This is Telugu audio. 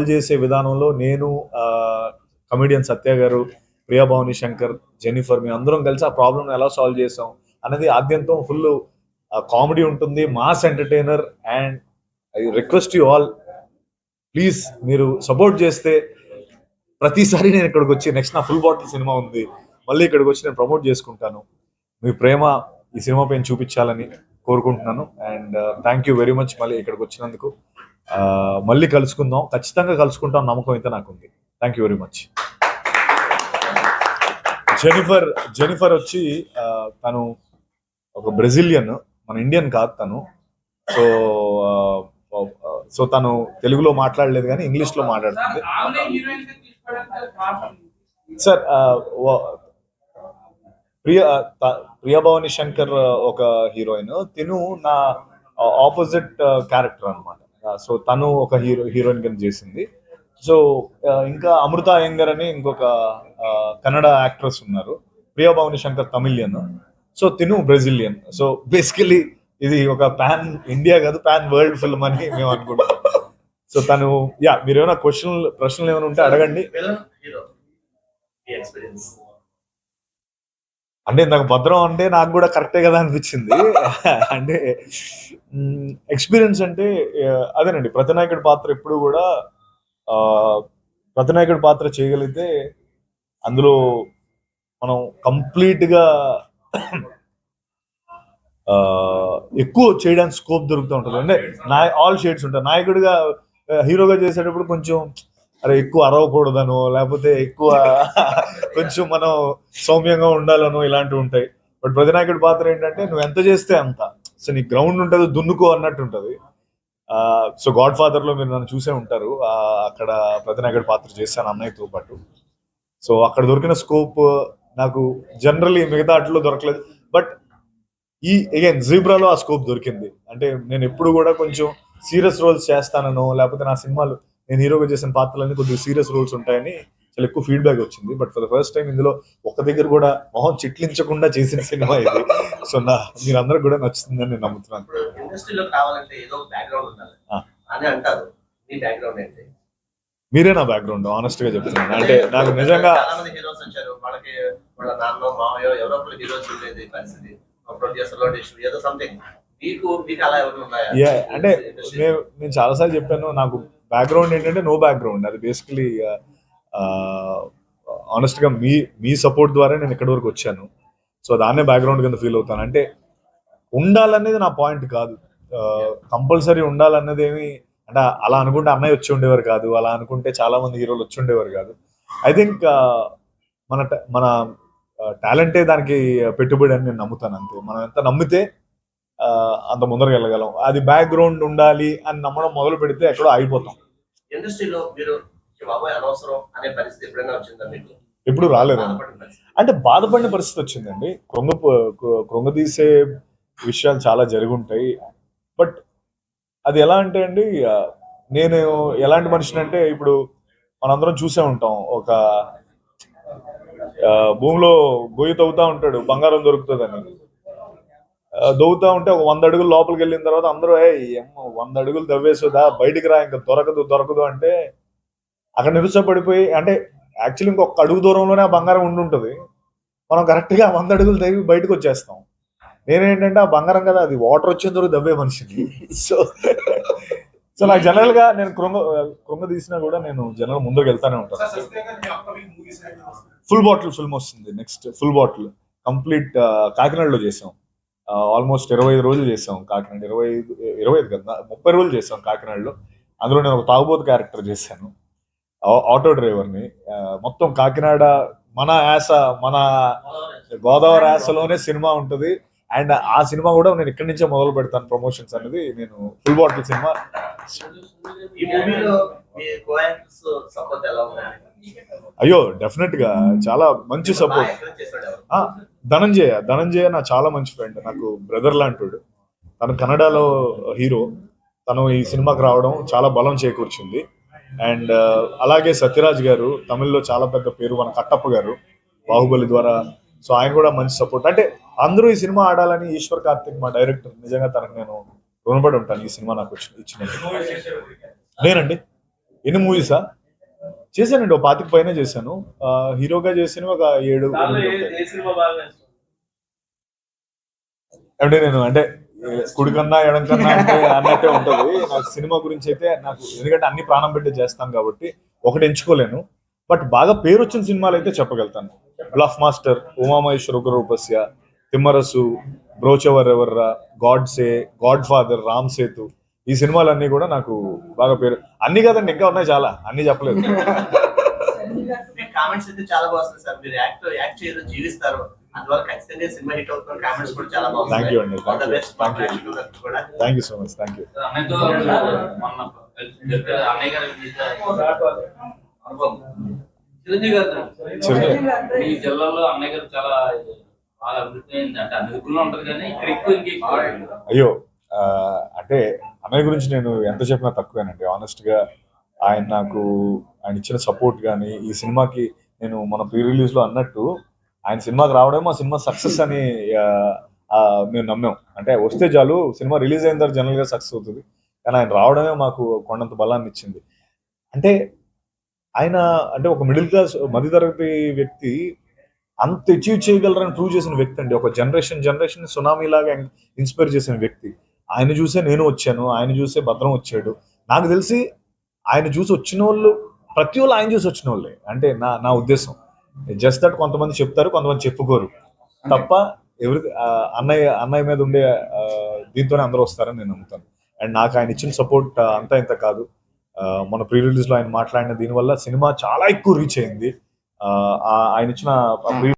సాల్వ్ చేసే విధానంలో నేను కమెడియన్ సత్య గారు, ప్రియా భవాని శంకర్, జెనిఫర్ మేము అందరం కలిసి ఆ ప్రాబ్లమ్ ఎలా సాల్వ్ చేసాం అనేది ఆద్యంతం ఫుల్ కామెడీ ఉంటుంది, mass entertainer. And I request you all, please మీరు సపోర్ట్ చేస్తే ప్రతిసారి నేను ఇక్కడికి వచ్చి నెక్స్ట్ నా ఫుల్ బాటిల్ సినిమా ఉంది, మళ్ళీ ఇక్కడికి వచ్చి నేను ప్రమోట్ చేసుకుంటాను. మీ ప్రేమ ఈ సినిమా పైన చూపించాలని కోరుకుంటున్నాను. And thank you very much మళ్ళీ ఇక్కడికి వచ్చినందుకు. మళ్ళీ కలుసుకుందాం, ఖచ్చితంగా కలుసుకుంటాం నమ్మకం అయితే నాకుంది. Thank you very much. Jennifer వచ్చి తను ఒక బ్రెజిలియన్, మన ఇండియన్ కాదు తను. సో తను తెలుగులో మాట్లాడలేదు కానీ ఇంగ్లీష్లో మాట్లాడుతుంది. సార్ ప్రియా భవాని శంకర్ ఒక హీరోయిన్, తిను నా ఆపోజిట్ క్యారెక్టర్ అనమాట. సో తను ఒక హీరోయిన్ కింద చేసింది. సో ఇంకా అమృత అయ్యంగర్ అని ఇంకొక కన్నడ యాక్ట్రెస్ ఉన్నారు. ప్రియా భవాని శంకర్ తమిళియన్, సో తిను బ్రెజిలియన్. సో బేసికలీ ఇది ఒక పాన్ ఇండియా కాదు, పాన్ వరల్డ్ ఫిల్మ్ అని మేము అనుకుంటాం. సో తను మీరు ఏమైనా ప్రశ్నలు ఏమైనా ఉంటే అడగండి. అంటే ఇందాక భద్రం అంటే నాకు కూడా కరెక్టే కదా అనిపించింది. అంటే ఎక్స్పీరియన్స్ అంటే అదేనండి, ప్రతినాయకుడి పాత్ర ఎప్పుడు కూడా ప్రతినాయకుడి పాత్ర చేయగలిగితే అందులో మనం కంప్లీట్గా ఎక్కువ చేయడానికి స్కోప్ దొరుకుతూ ఉంటుంది. అంటే ఆల్ షేడ్స్ ఉంటాయి. నాయకుడిగా హీరోగా చేసేటప్పుడు కొంచెం ఎక్కువ అరవకూడదనో, లేకపోతే ఎక్కువ కొంచెం మనం సౌమ్యంగా ఉండాలనో ఇలాంటివి ఉంటాయి. బట్ ప్రతినాయకుడి పాత్ర ఏంటంటే నువ్వు ఎంత చేస్తే అంత, సో నీ గ్రౌండ్ ఉంటుంది, దున్నుకో అన్నట్టు ఉంటుంది. సో గాడ్ ఫాదర్ లో మీరు నన్ను చూసే ఉంటారు, అక్కడ ప్రతినాయకుడి పాత్ర చేశాను అన్నయ్యతో పాటు. సో అక్కడ దొరికిన స్కోప్ నాకు జనరల్లీ మిగతా ఆటలో దొరకలేదు. బట్ అగైన్ జీబ్రాలో ఆ స్కోప్ దొరికింది. అంటే నేను ఎప్పుడు కూడా కొంచెం సీరియస్ రోల్స్ చేస్తానో, లేకపోతే నా సినిమాలు నేను హీరోగా చేసిన పాత్రలన్నీ కొద్దిగా సీరియస్ రోల్స్ ఉంటాయని చాలా ఎక్కువ ఫీడ్బ్యాక్ వచ్చింది. But for the first time ఇందులో ఒక్క దగ్గర కూడా మొహం చిట్లించకుండా చేసిన సినిమా ఇది. సో మీరందరూ కూడా నచ్చుతుందని నేను నమ్ముతున్నాను. మీరే నా బ్యాక్గ్రౌండ్ ఆనెస్ట్ గా చెప్తున్నాను. అంటే నాకు నిజంగా అంటే నేను చాలాసార్లు చెప్పాను, నాకు బ్యాక్గ్రౌండ్ ఏంటంటే నో బ్యాక్గ్రౌండ్. అది బేసికలీ ఆనెస్ట్ గా మీ సపోర్ట్ ద్వారా నేను ఇక్కడి వరకు వచ్చాను. సో దాన్నే బ్యాక్గ్రౌండ్ కింద ఫీల్ అవుతాను. అంటే ఉండాలనేది నా పాయింట్ కాదు, కంపల్సరీ ఉండాలన్నది ఏమి అంటే అలా అనుకుంటే అన్నయ్య వచ్చి ఉండేవారు కాదు, అలా అనుకుంటే చాలా మంది హీరోలు వచ్చి ఉండేవారు కాదు. ఐ థింక్ మన టాలెంటే దానికి పెట్టుబడి అని నేను నమ్ముతాను. అంతే, మనం ఎంత నమ్మితే అంత ముందరకు వెళ్ళగలం. అది బ్యాక్గ్రౌండ్ ఉండాలి అని నమ్మడం మొదలు పెడితే ఎక్కడో ఆగిపోతాం. ఎప్పుడు రాలేదండి. అంటే బాధపడిన పరిస్థితి వచ్చిందండి. కృంగదీసే విషయాలు చాలా జరుగుంటాయి. బట్ అది ఎలా అంటే అండి, నేను ఎలాంటి మనిషిని అంటే, ఇప్పుడు మనందరం చూసే ఉంటాం, ఒక భూమిలో గొయ్యి తవ్వుతా ఉంటాడు బంగారం దొరుకుతుందని. దవ్వుతా ఉంటే ఒక 100 అడుగులు లోపలికి వెళ్ళిన తర్వాత అందరూ 100 అడుగులు దవ్వేసుదా బయటికి రా, ఇంకా దొరకదు అంటే అక్కడ నిరుసపడిపోయి, అంటే యాక్చువల్లీ ఇంకొక అడుగు దూరంలోనే ఆ బంగారం ఉండుంటుంది. మనం కరెక్ట్గా 100 అడుగులు దవ్వి బయటకు వచ్చేస్తాం. నేనేంటంటే ఆ బంగారం కదా, అది వాటర్ వచ్చేంత వరకు దవ్వే మనిషిని. సో నాకు జనరల్ గా నేను కృంగ తీసినా కూడా నేను జనరల్ ముందుకు వెళ్తానే ఉంటాను. ఫుల్ బాటిల్ ఫిల్మ్ వస్తుంది నెక్స్ట్. ఫుల్ బాటిల్ కంప్లీట్ కాకినాడలో చేసాం. ఆల్మోస్ట్ 25 రోజులు చేసాం కాకినాడ. 25 కదా, 30 రోజులు చేసాం కాకినాడలో. అందులో నేను ఒక తాగుబోతు క్యారెక్టర్ చేశాను, ఆటో డ్రైవర్ని. మొత్తం కాకినాడ మన యాస, మన గోదావరి యాసలోనే సినిమా ఉంటుంది. అండ్ ఆ సినిమా కూడా నేను ఇక్కడి నుంచే మొదలు పెడతాను ప్రమోషన్స్ అనేది. నేను ఫుల్ బాటిల్ సినిమా. అయ్యో డెఫినెట్ గా చాలా మంచి సపోర్ట్. ధనంజయ నా చాలా మంచి ఫ్రెండ్, నాకు బ్రదర్ లాంటివాడు. తను కన్నడలో హీరో. తను ఈ సినిమాకి రావడం చాలా బలం చేకూర్చింది. అండ్ అలాగే సత్యరాజ్ గారు తమిళ్లో చాలా పెద్ద పేరు, మన కట్టప్ప గారు బాహుబలి ద్వారా. సో ఆయన కూడా మంచి సపోర్ట్. అంటే అందరూ ఈ సినిమా ఆడాలని ఈశ్వర్ కార్తిక్ మా డైరెక్టర్, నిజంగా తనకు నేను రుణపడి ఉంటాను ఈ సినిమా నాకు ఇచ్చిన. నేనండి ఎన్ని మూవీసా చేశానండి, ఒక 25 పైన చేశాను. హీరోగా చేసిన ఒక 7 అంటే నేను అంటే కుడికన్నా ఎడంకన్నా అంటే అన్నట్టే ఉంటది నాకు సినిమా గురించి అయితే. నాకు ఎందుకంటే అన్ని ప్రాణం పెట్టి చేస్తాను కాబట్టి ఒకటి ఎంచుకోలేను. బట్ బాగా పేరు వచ్చిన సినిమాలు అయితే చెప్పగలుగుతాను. Bluff Master, Umamaheswara Ugraroopasya, Thimmarusu, Brochevarevarura, Godse, Godfather, Ram Sethu, ఈ సినిమాలన్నీ కూడా నాకు బాగా పేరు. అన్ని కదండి, ఇంకా ఉన్నాయి చాలా, అన్ని చెప్పలేదు. కామెంట్స్ అయితే చాలా బాగుంది సార్. మీరు యాక్ట్ చేయడం జీవిస్తారు, అందువల్ల ఖచ్చితంగా సినిమా హిట్ అవుతుంది. కామెంట్స్ కూడా చాలా బాగుంది. థ్యాంక్ యూ అండి, thank you so much, thank you. Chiranjeevi గారు మీ జిల్లాలో అన్నయ్య గారు చాలా బాగా అభివృద్ధి అయింది, అంటే అన్ని దిక్కుల్లో ఉంటది కానీ ఇక్కడ ఎక్కువ. అయ్యో అంటే అన్నయ్య గురించి నేను ఎంత చెప్పినా తక్కువేనండి. ఆనెస్ట్ గా ఆయన ఇచ్చిన సపోర్ట్ కానీ, ఈ సినిమాకి నేను మన ప్రీ రిలీజ్ లో అన్నట్టు ఆయన సినిమాకి రావడం మా సినిమా సక్సెస్ అని మేము నమ్మాం. అంటే వస్తే చాలు, సినిమా రిలీజ్ అయిన తర్వాత జనరల్ గా సక్సెస్ అవుతుంది, కానీ ఆయన రావడమే మాకు కొండంత బలాన్ని ఇచ్చింది. అంటే ఆయన అంటే ఒక మిడిల్ క్లాస్ మధ్యతరగతి వ్యక్తి అంత అచీవ్ చేయగలరని ప్రూవ్ చేసిన వ్యక్తి అండి. ఒక జనరేషన్ సునామీ లాగా ఇన్స్పైర్ చేసిన వ్యక్తి. ఆయన చూసే నేను వచ్చాను, ఆయన చూసే భద్రం వచ్చాడు. నాకు తెలిసి ఆయన చూసి వచ్చిన వాళ్ళు ప్రతి వాళ్ళు ఆయన చూసి వచ్చిన వాళ్ళే. అంటే నా ఉద్దేశం జస్ట్ దట్ కొంతమంది చెప్తారు, కొంతమంది చెప్పుకోరు తప్ప అన్నయ్య మీద ఉండే దీంతోనే అందరూ వస్తారని నేను నమ్ముతాను. అండ్ నాకు ఆయన ఇచ్చిన సపోర్ట్ అంతా ఇంత కాదు. మన ప్రీ రిలీజ్ లో ఆయన మాట్లాడిన దీనివల్ల సినిమా చాలా ఎక్కువ రీచ్ అయింది. ఆయన ఇచ్చిన